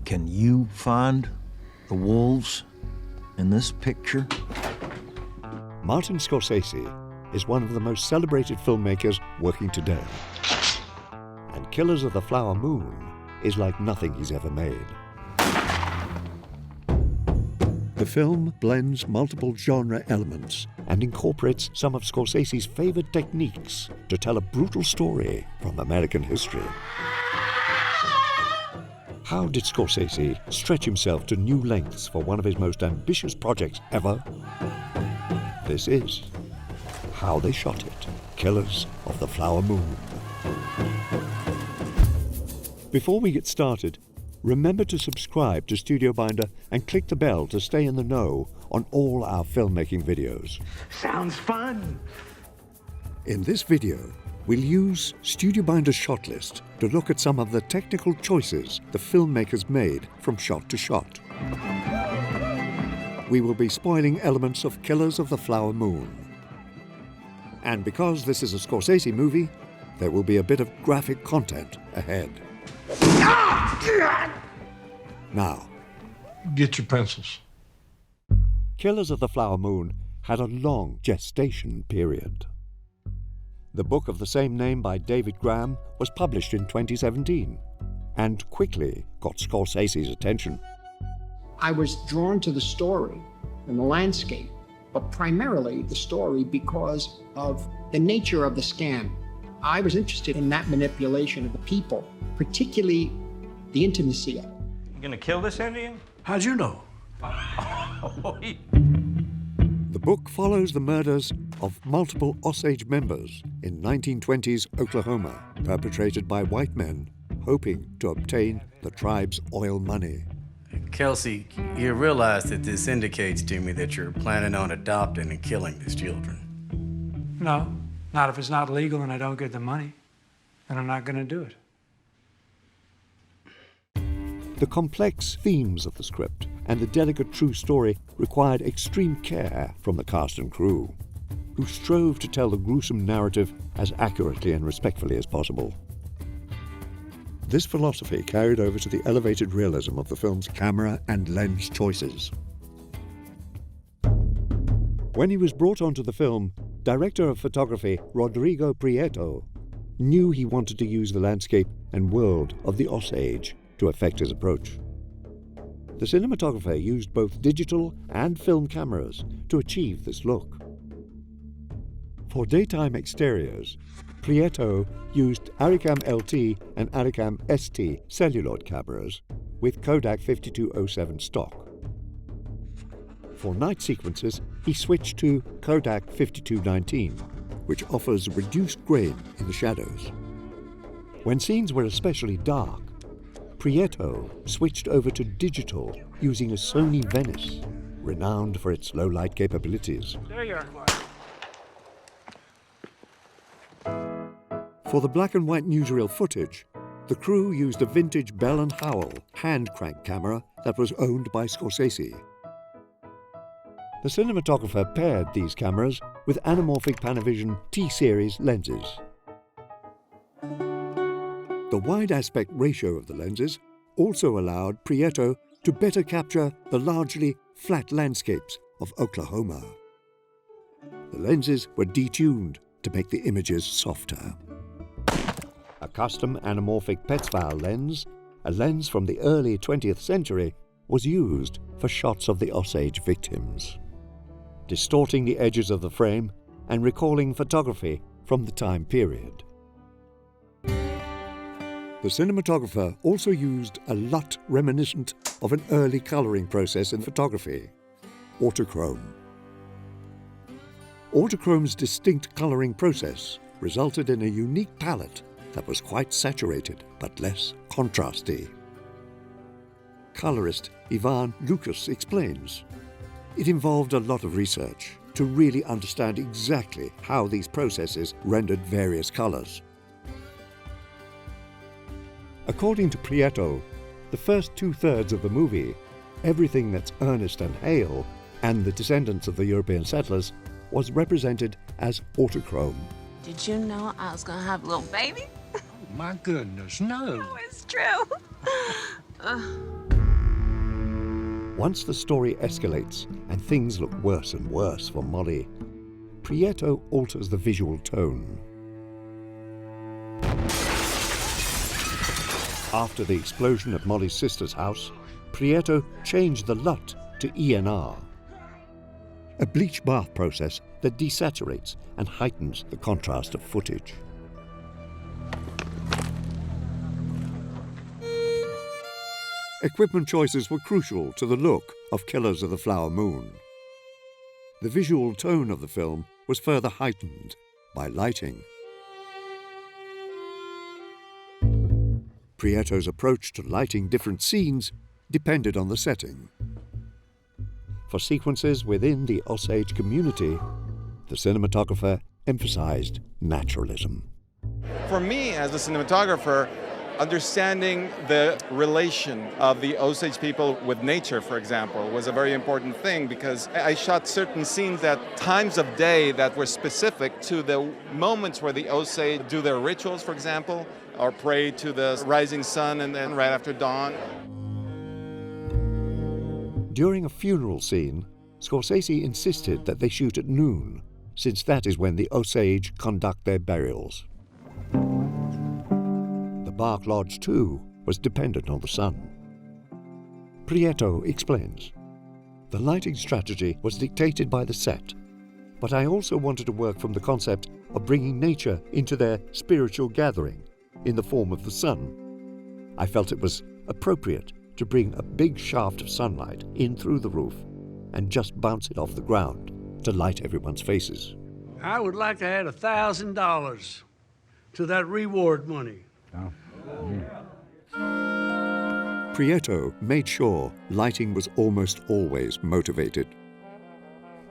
Can you find the wolves in this picture? Martin Scorsese is one of the most celebrated filmmakers working today. And Killers of the Flower Moon is like nothing he's ever made. The film blends multiple genre elements and incorporates some of Scorsese's favorite techniques to tell a brutal story from American history. How did Scorsese stretch himself to new lengths for one of his most ambitious projects ever? This is how they shot it. Killers of the Flower Moon. Before we get started, remember to subscribe to Studio Binder and click the bell to stay in the know on all our filmmaking videos. Sounds fun. In this video, we'll use Studio Binder's shot list to look at some of the technical choices the filmmakers made from shot to shot. We will be spoiling elements of Killers of the Flower Moon. And because this is a Scorsese movie, there will be a bit of graphic content ahead. Now, get your pencils. Killers of the Flower Moon had a long gestation period. The book of the same name by David Graham was published in 2017 and quickly got Scorsese's attention. I was drawn to the story and the landscape, but primarily the story because of the nature of the scam. I was interested in that manipulation of the people, particularly the intimacy of it. You gonna kill this Indian? How'd you know? The book follows the murders of multiple Osage members in 1920s Oklahoma, perpetrated by white men hoping to obtain the tribe's oil money. Kelsey, you realize that this indicates to me that you're planning on adopting and killing these children. No, not if it's not legal and I don't get the money. And I'm not going to do it. The complex themes of the script and the delicate true story required extreme care from the cast and crew, who strove to tell the gruesome narrative as accurately and respectfully as possible. This philosophy carried over to the elevated realism of the film's camera and lens choices. When he was brought onto the film, director of photography Rodrigo Prieto knew he wanted to use the landscape and world of the Osage to effect his approach. The cinematographer used both digital and film cameras to achieve this look. For daytime exteriors, Prieto used Aricam LT and Aricam ST celluloid cameras with Kodak 5207 stock. For night sequences, he switched to Kodak 5219, which offers reduced grain in the shadows. When scenes were especially dark, Prieto switched over to digital using a Sony Venice, renowned for its low light capabilities. There you are. For the black and white newsreel footage, the crew used a vintage Bell & Howell hand crank camera that was owned by Scorsese. The cinematographer paired these cameras with anamorphic Panavision T-series lenses. The wide aspect ratio of the lenses also allowed Prieto to better capture the largely flat landscapes of Oklahoma. The lenses were detuned to make the images softer. A custom anamorphic Petzval lens, a lens from the early 20th century, was used for shots of the Osage victims, distorting the edges of the frame and recalling photography from the time period. The cinematographer also used a LUT reminiscent of an early coloring process in photography, autochrome. Autochrome's distinct coloring process resulted in a unique palette that was quite saturated but less contrasty. Colorist Ivan Lucas explains, it involved a lot of research to really understand exactly how these processes rendered various colors. According to Prieto, the first two-thirds of the movie, everything that's earnest and hale, and the descendants of the European settlers, was represented as autochrome. Did you know I was gonna have a little baby? My goodness, no. No, it's true. Once the story escalates and things look worse and worse for Molly, Prieto alters the visual tone. After the explosion at Molly's sister's house, Prieto changed the LUT to ENR, a bleach bath process that desaturates and heightens the contrast of footage. Equipment choices were crucial to the look of Killers of the Flower Moon. The visual tone of the film was further heightened by lighting. Prieto's approach to lighting different scenes depended on the setting. For sequences within the Osage community, the cinematographer emphasized naturalism. For me, as a cinematographer, understanding the relation of the Osage people with nature, for example, was a very important thing, because I shot certain scenes at times of day that were specific to the moments where the Osage do their rituals, for example, or pray to the rising sun and then right after dawn. During a funeral scene, Scorsese insisted that they shoot at noon, since that is when the Osage conduct their burials. The Bark Lodge, too, was dependent on the sun. Prieto explains, "The lighting strategy was dictated by the set, but I also wanted to work from the concept of bringing nature into their spiritual gathering in the form of the sun. I felt it was appropriate to bring a big shaft of sunlight in through the roof and just bounce it off the ground to light everyone's faces." I would like to add $1,000 to that reward money. Prieto made sure lighting was almost always motivated.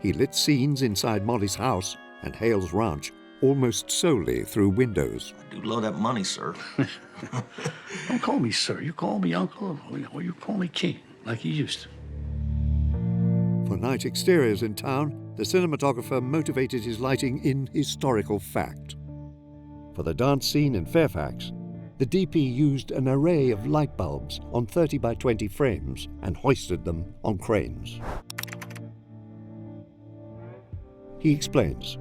He lit scenes inside Molly's house and Hale's ranch almost solely through windows. I do love that money, sir. Don't call me sir. You call me uncle, or you call me king, like you used to. For night exteriors in town, the cinematographer motivated his lighting in historical fact. For the dance scene in Fairfax, the DP used an array of light bulbs on 30 by 20 frames and hoisted them on cranes. He explains,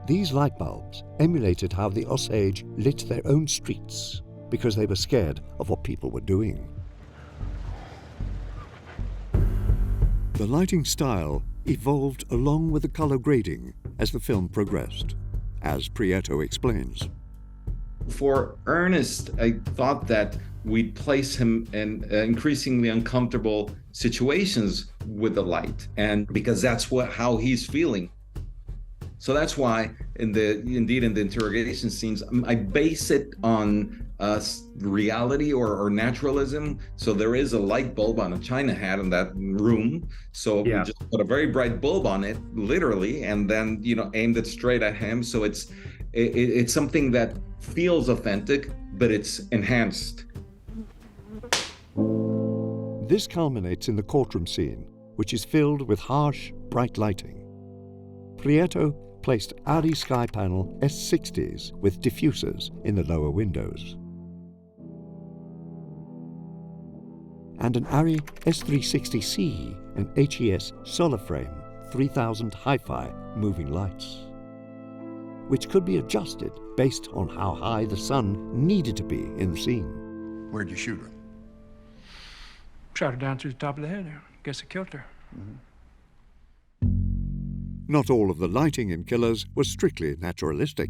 "These light bulbs emulated how the Osage lit their own streets because they were scared of what people were doing." The lighting style evolved along with the color grading as the film progressed, as Prieto explains. For Ernest, I thought that we'd place him in increasingly uncomfortable situations with the light, and because that's how he's feeling. So that's why, in the interrogation scenes, I base it on reality or naturalism. So there is a light bulb on a china hat in that room. So we just put a very bright bulb on it, literally, and then aimed it straight at him. So it's something that feels authentic, but it's enhanced. This culminates in the courtroom scene, which is filled with harsh, bright lighting. Prieto placed Arri Skypanel S60s with diffusers in the lower windows, and an Arri S360C and HES Solar Frame 3000 Hi-Fi moving lights, which could be adjusted based on how high the sun needed to be in the scene. Where'd you shoot her? Shot her down through the top of the head there. Guess it killed her. Not all of the lighting in Killers was strictly naturalistic.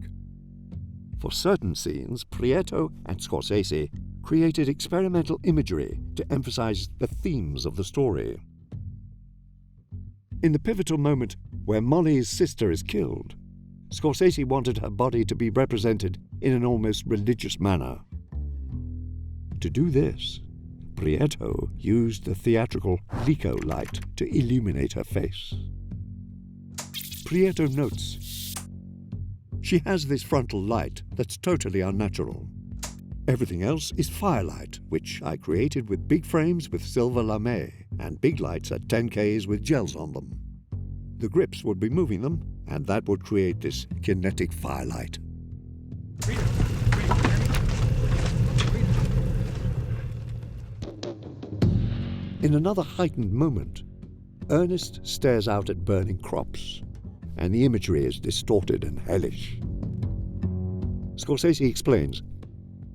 For certain scenes, Prieto and Scorsese created experimental imagery to emphasize the themes of the story. In the pivotal moment where Molly's sister is killed, Scorsese wanted her body to be represented in an almost religious manner. To do this, Prieto used the theatrical Lico light to illuminate her face. Prieto notes, "She has this frontal light that's totally unnatural. Everything else is firelight, which I created with big frames with silver lame and big lights at 10Ks with gels on them. The grips would be moving them, and that would create this kinetic firelight." In another heightened moment, Ernest stares out at burning crops, and the imagery is distorted and hellish. Scorsese explains,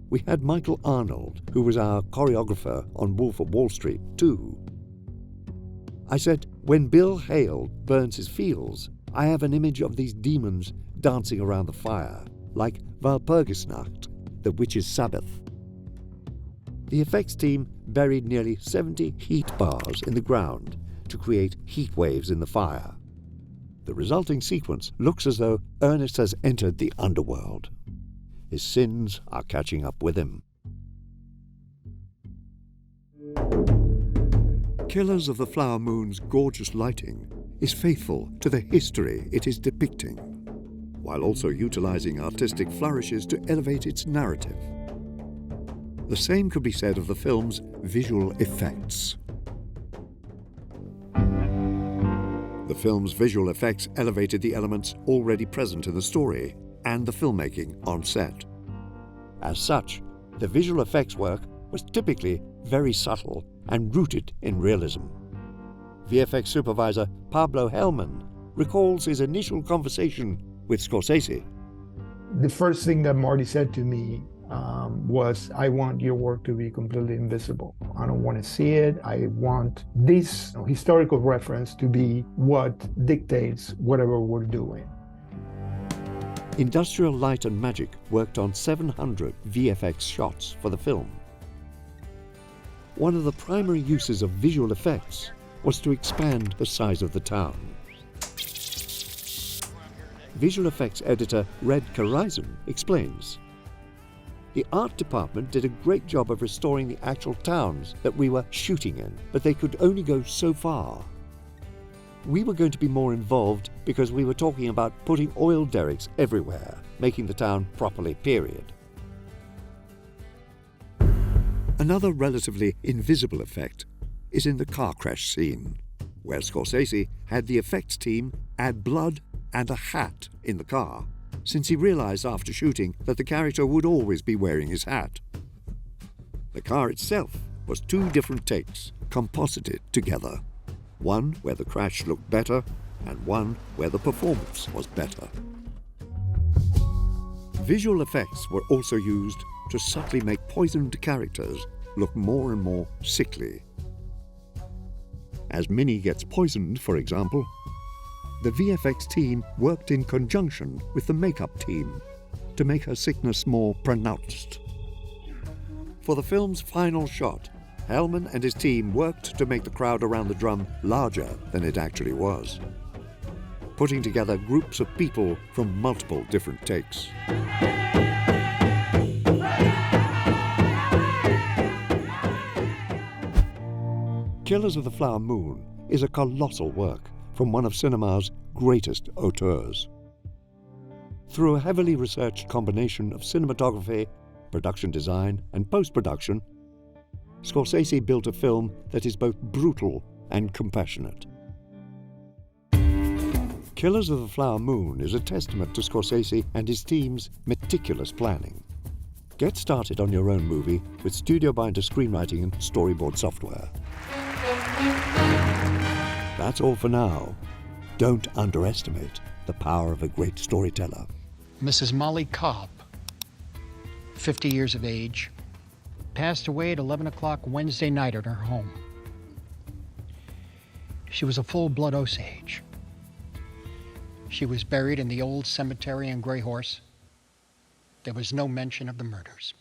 "We had Michael Arnold, who was our choreographer on Wolf of Wall Street, too. I said, when Bill Hale burns his fields, I have an image of these demons dancing around the fire, like Walpurgisnacht, the witch's Sabbath." The effects team buried nearly 70 heat bars in the ground to create heat waves in the fire. The resulting sequence looks as though Ernest has entered the underworld. His sins are catching up with him. Killers of the Flower Moon's gorgeous lighting is faithful to the history it is depicting, while also utilizing artistic flourishes to elevate its narrative. The same could be said of the film's visual effects. The film's visual effects elevated the elements already present in the story and the filmmaking on set. As such, the visual effects work was typically very subtle and rooted in realism. VFX supervisor Pablo Hellman recalls his initial conversation with Scorsese. The first thing that Marty said to me was, "I want your work to be completely invisible. I don't want to see it. I want this historical reference to be what dictates whatever we're doing." Industrial Light and Magic worked on 700 VFX shots for the film. One of the primary uses of visual effects was to expand the size of the town. Visual effects editor Red Karizan explains, "The art department did a great job of restoring the actual towns that we were shooting in, but they could only go so far. We were going to be more involved because we were talking about putting oil derricks everywhere, making the town properly period." Another relatively invisible effect is in the car crash scene, where Scorsese had the effects team add blood and a hat in the car, since he realized after shooting that the character would always be wearing his hat. The car itself was 2 different takes, composited together, one where the crash looked better and one where the performance was better. Visual effects were also used to subtly make poisoned characters look more and more sickly. As Minnie gets poisoned, for example, the VFX team worked in conjunction with the makeup team to make her sickness more pronounced. For the film's final shot, Hellman and his team worked to make the crowd around the drum larger than it actually was, putting together groups of people from multiple different takes. Killers of the Flower Moon is a colossal work from one of cinema's greatest auteurs. Through a heavily researched combination of cinematography, production design, and post-production, Scorsese built a film that is both brutal and compassionate. Killers of the Flower Moon is a testament to Scorsese and his team's meticulous planning. Get started on your own movie with Studio Binder screenwriting and storyboard software. That's all for now. Don't underestimate the power of a great storyteller. Mrs. Molly Cobb, 50 years of age, passed away at 11 o'clock Wednesday night at her home. She was a full-blood Osage. She was buried in the old cemetery in Grey Horse. There was no mention of the murders.